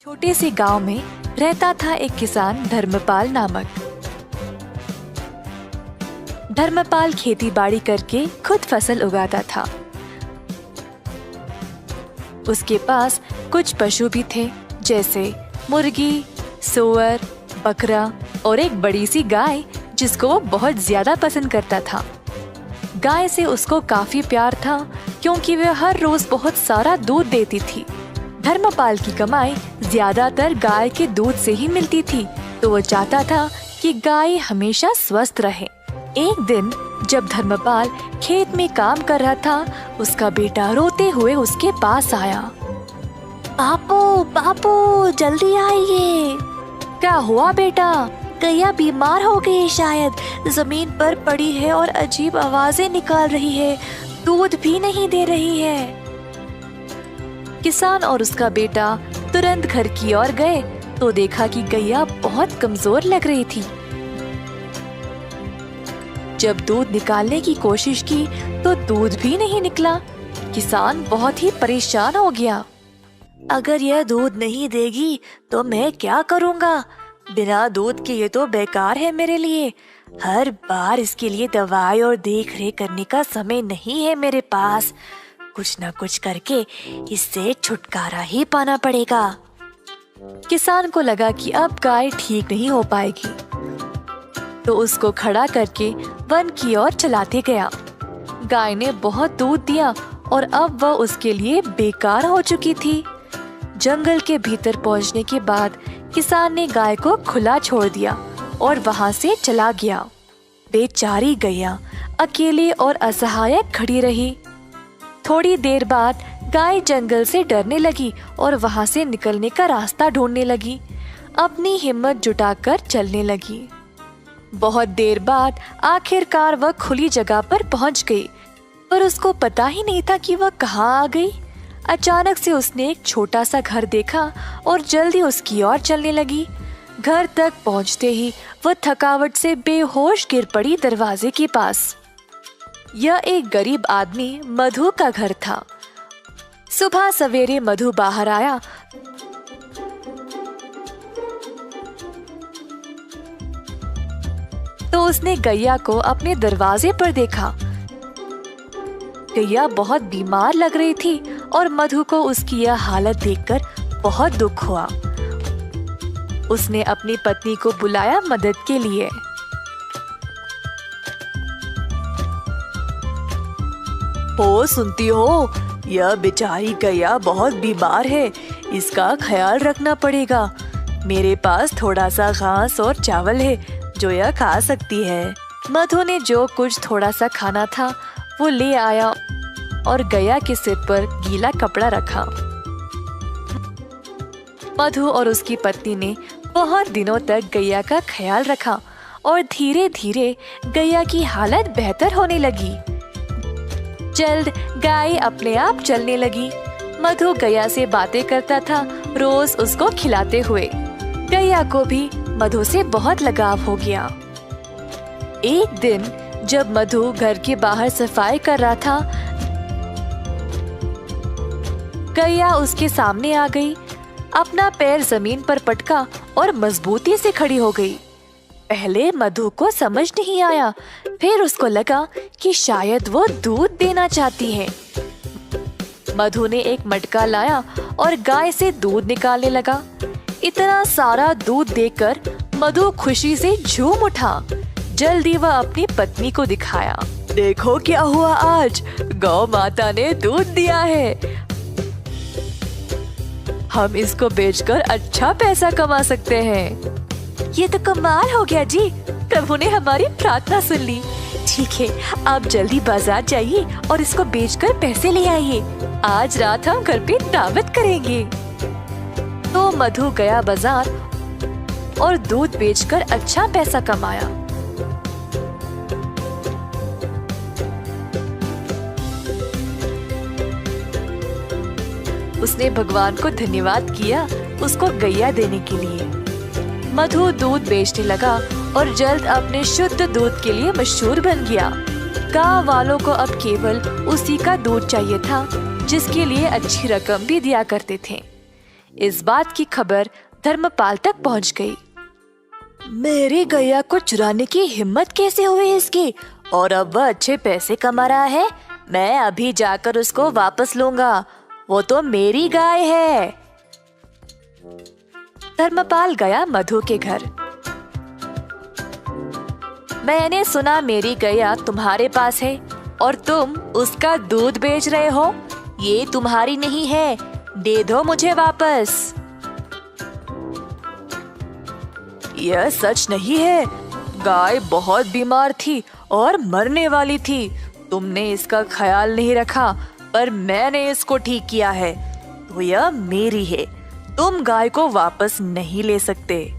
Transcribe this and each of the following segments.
छोटे से गांव में रहता था एक किसान धर्मपाल नामक। धर्मपाल खेती बाड़ी करके खुद फसल उगाता था। उसके पास कुछ पशु भी थे, जैसे मुर्गी, सूअर, बकरा और एक बड़ी सी गाय जिसको वो बहुत ज्यादा पसंद करता था। गाय से उसको काफी प्यार था क्योंकि वह हर रोज बहुत सारा दूध देती थी। धर्मपाल की कमाई ज्यादातर गाय के दूध से ही मिलती थी, तो वो चाहता था कि गाय हमेशा स्वस्थ रहे। एक दिन जब धर्मपाल खेत में काम कर रहा था, उसका बेटा रोते हुए उसके पास आया। बापू, बापू, जल्दी आइए। क्या हुआ बेटा? गैया बीमार हो गई शायद, जमीन पर पड़ी है और अजीब आवाजें निकाल रही है, दूध भी नहीं दे रही है। किसान और उसका बेटा तुरंत घर की ओर गए तो देखा कि गैया बहुत कमजोर लग रही थी। जब दूध निकालने की कोशिश की तो दूध भी नहीं निकला। किसान बहुत ही परेशान हो गया। अगर यह दूध नहीं देगी तो मैं क्या करूँगा? बिना दूध के ये तो बेकार है मेरे लिए। हर बार इसके लिए दवाई और देख रेख करने का समय नहीं है मेरे पास। कुछ न कुछ करके इससे छुटकारा ही पाना पड़ेगा। किसान को लगा कि अब गाय ठीक नहीं हो पाएगी, तो उसको खड़ा करके वन की ओर चलाते गया। गाय ने बहुत दूध दिया और अब वह उसके लिए बेकार हो चुकी थी। जंगल के भीतर पहुंचने के बाद किसान ने गाय को खुला छोड़ दिया और वहां से चला गया। बेचारी गैया अकेले और असहाय खड़ी रही। थोड़ी देर बाद गाय जंगल से डरने लगी और वहां से निकलने का रास्ता ढूंढने लगी। अपनी हिम्मत जुटाकर चलने लगी। बहुत देर बाद आखिरकार वह खुली जगह पर पहुंच गई, पर उसको पता ही नहीं था कि वह कहाँ आ गई। अचानक से उसने एक छोटा सा घर देखा और जल्दी उसकी ओर चलने लगी। घर तक पहुंचते ही वह थकावट से बेहोश गिर पड़ी दरवाजे के पास। यह एक गरीब आदमी मधु का घर था। सुबह सवेरे मधु बाहर आया तो उसने गैया को अपने दरवाजे पर देखा। गैया बहुत बीमार लग रही थी और मधु को उसकी यह हालत देखकर बहुत दुख हुआ। उसने अपनी पत्नी को बुलाया मदद के लिए। ओ सुनती हो, यह बेचारी गैया बहुत बीमार है, इसका ख्याल रखना पड़ेगा। मेरे पास थोड़ा सा घास और चावल है जो यह खा सकती है। मधु ने जो कुछ थोड़ा सा खाना था वो ले आया और गैया के सिर पर गीला कपड़ा रखा। मधु और उसकी पत्नी ने बहुत दिनों तक गैया का ख्याल रखा और धीरे धीरे गैया की हालत बेहतर होने लगी। जल्द गाय अपने आप चलने लगी। मधु गैया से बातें करता था, रोज उसको खिलाते हुए। गैया को भी मधु से बहुत लगाव हो गया। एक दिन जब मधु घर के बाहर सफाई कर रहा था, गैया उसके सामने आ गई। अपना पैर जमीन पर पटका और मजबूती से खड़ी हो गई। पहले मधु को समझ नहीं आया, फिर उसको लगा कि शायद वो दूध देना चाहती है। मधु ने एक मटका लाया और गाय से दूध निकालने लगा। इतना सारा दूध देखकर मधु खुशी से झूम उठा। जल्दी वह अपनी पत्नी को दिखाया। देखो क्या हुआ आज, गौ माता ने दूध दिया है। हम इसको बेचकर अच्छा पैसा कमा सकते हैं। ये तो कमाल हो गया जी, प्रभु ने हमारी प्रार्थना सुन ली। ठीक है, आप जल्दी बाजार जाइए और इसको बेचकर पैसे ले आइए। आज रात हम घर पे दावत करेंगे। तो मधु गया बाजार और दूध बेचकर अच्छा पैसा कमाया। उसने भगवान को धन्यवाद किया उसको गैया देने के लिए। मधु दूध बेचने लगा और जल्द अपने शुद्ध दूध के लिए मशहूर बन गया। गांव वालों को अब केवल उसी का दूध चाहिए था, जिसके लिए अच्छी रकम भी दिया करते थे। इस बात की खबर धर्मपाल तक पहुंच गई। मेरी गैया को चुराने की हिम्मत कैसे हुई इसकी? और अब वह अच्छे पैसे कमा रहा है। मैं अभी जाकर उसको वापस लूंगा। वो तो मेरी गाय है। धर्मपाल गया मधु के घर। मैंने सुना मेरी गैया तुम्हारे पास है और तुम उसका दूध बेच रहे हो। ये तुम्हारी नहीं है, दे दो मुझे वापस। यह सच नहीं है। गाय बहुत बीमार थी और मरने वाली थी। तुमने इसका ख्याल नहीं रखा, पर मैंने इसको ठीक किया है, तो यह मेरी है। तुम गाय को वापस नहीं ले सकते।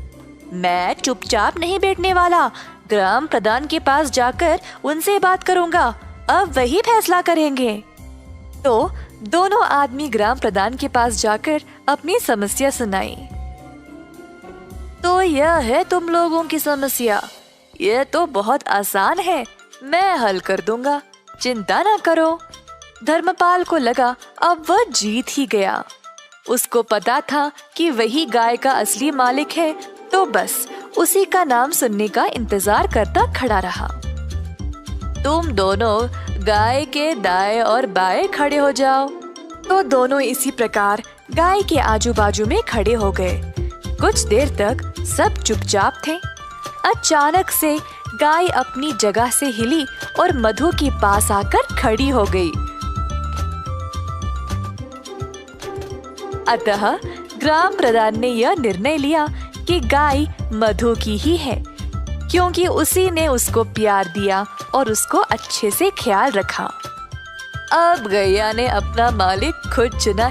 मैं चुपचाप नहीं बैठने वाला। ग्राम प्रधान के पास जाकर उनसे बात करूंगा। अब वही फैसला करेंगे। तो दोनों आदमी ग्राम प्रधान के पास जाकर अपनी समस्या सुनाई। तो यह है तुम लोगों की समस्या। यह तो बहुत आसान है, मैं हल कर दूंगा, चिंता ना करो। धर्मपाल को लगा अब वह जीत ही गया। उसको पता था कि वही गाय का असली मालिक है, तो बस उसी का नाम सुनने का इंतजार करता खड़ा रहा। तुम दोनों गाय के दाएं और बाएं खड़े हो जाओ। तो दोनों इसी प्रकार गाय के आजू बाजू में खड़े हो गए। कुछ देर तक सब चुपचाप थे। अचानक से गाय अपनी जगह से हिली और मधु के पास आकर खड़ी हो गई। अतः ग्राम प्रधान ने यह निर्णय लिया कि गाय मधु की ही है, क्योंकि उसी ने उसको प्यार दिया और उसको अच्छे से ख्याल रखा। अब गैया ने अपना मालिक खुद चुना है।